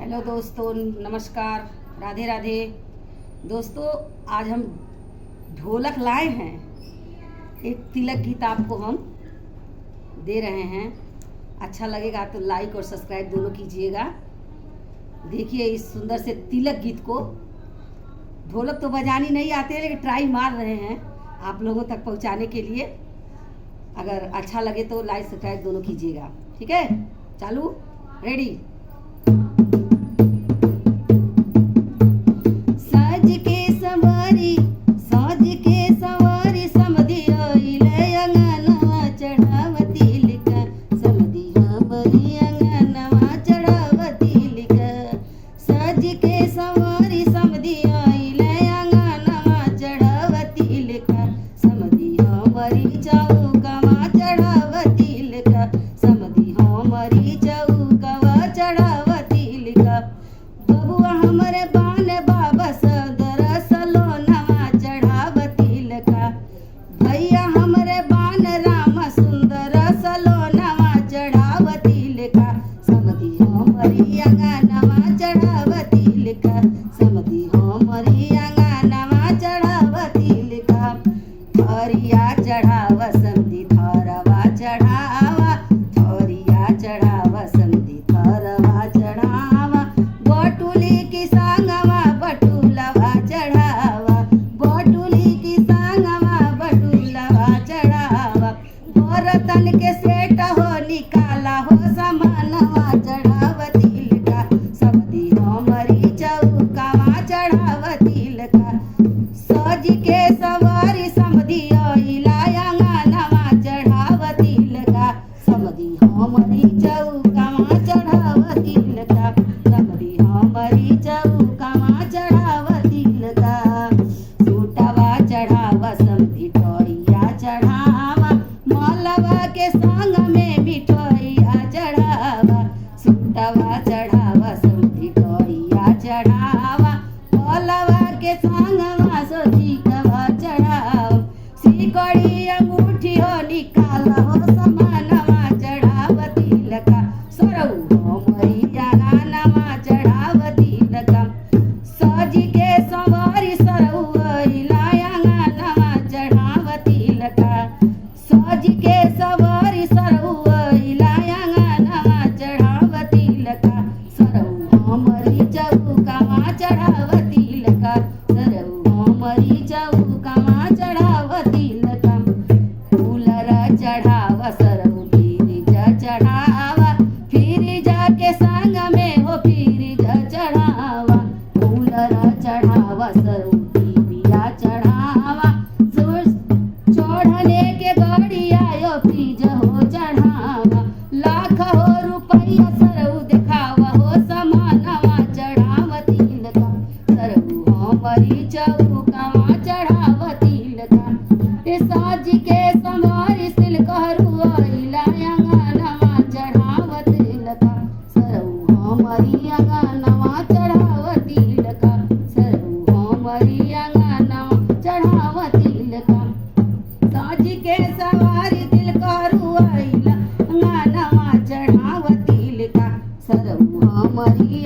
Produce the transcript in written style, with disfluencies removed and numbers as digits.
Hello दोस्तों, नमस्कार, राधे राधे। दोस्तों, आज हम ढोलक लाए हैं। एक तिलक गीत आपको हम दे रहे हैं। अच्छा लगेगा तो लाइक और सब्सक्राइब दोनों कीजिएगा। देखिए इस सुंदर से तिलक गीत को। ढोलक तो बजानी नहीं आती है, लेकिन ट्राई मार रहे हैं आप लोगों तक पहुंचाने के लिए। अगर अच्छा लगे तो लाइक सब्सक्राइब दोनों कीजिएगा। ठीक है, चालू, रेडी। साज के सवारी समधी आइले अंगनवा चढ़ावती लिखा, समधी हमरी अंगनवा चढ़ावती लिखा। साज के सवारी समधी आइले अंगनवा चढ़ावती लिखा, समधी हमरी चौकवा चढ़ावती लिखा, समधी हमरी चौकवा चढ़ावती लिखा। बबुआ हमरे बान बाबा सदर सलोनवा चढ़ावती लिखा, भैया हमरे बान राम सुंदर सलोनवा चढ़ावती लिखा, समधी हमरी अंगनवा चढ़ावती लिखा, समधी हमरी अंगनवा चढ़ावती लिखा। थरिया चढ़ावा समधी थरवा चढ़ावा, थरिया चढ़ावा समधी थरवा चढ़ावा। बटुली की सांगवा बटुलवा चढ़ावा, बटुली की सांगवा बटुलवा चढ़ावा। बरतन के सेट हो निकाला हो समानवा चढ़ावती लिखा, समधी हमरी चौकवा चढ़ावती लिखा। सज के सवारी समधी आइला अंगनवा चढ़ावती लिखा, समधी हमरी चौकवा चढ़ावती लिखा, समधी हमरी चौकवा चढ़ावती लिखा। सूटवा चढ़ावा समधी टोइया चढ़ावा, मलवा के संग में मिठोइया चढ़ावा। सूटवा चढ़ावा समधी टोइया चढ़ावा, मलवा के संगवा सोजीकवा चढ़ावा। सिकड़ी अंगूठी हो निकाला हो समानवा चढ़ावती लिखा, सरऊ हमरी अंगनवा चढ़ावती लिखा। सज के सवारी सरऊ आइला अंगनवा चढ़ावती लिखा, सज के सवारी सरऊ आइला अंगनवा चढ़ावती लिखा। सरऊ हमरी चौकवा चढ़ावती लिखा, सरऊ हमरी चौकवा चढ़ावती लिखा। फूलरा चढ़ावा सरऊ फिरिजा चढ़ावा, फिरिजा के संग में हो फिरिजा चढ़ावा। फूलरा चढ़ावा सरऊ फिरिजा चढ़ावा, चढ़ने के गड़िया यो फिज हो चढ़ावा। लाख हो रुपया सरऊ देखावा हो समानवा चढ़ावती लिखा, सरऊ हमरी चौकवा चढ़ावती लिखा। साज के संवारी सिलकहरू आइला अंगनवा चढ़ावती लिखा, सरऊ हमरी अंगनवा चढ़ावती लिखा, सरऊ हमरी अंगनवा चढ़ावती लिखा। साज के सवारी तिलकहरू आइला अंगनवा चढ़ावती लिखा, सरऊ हमरी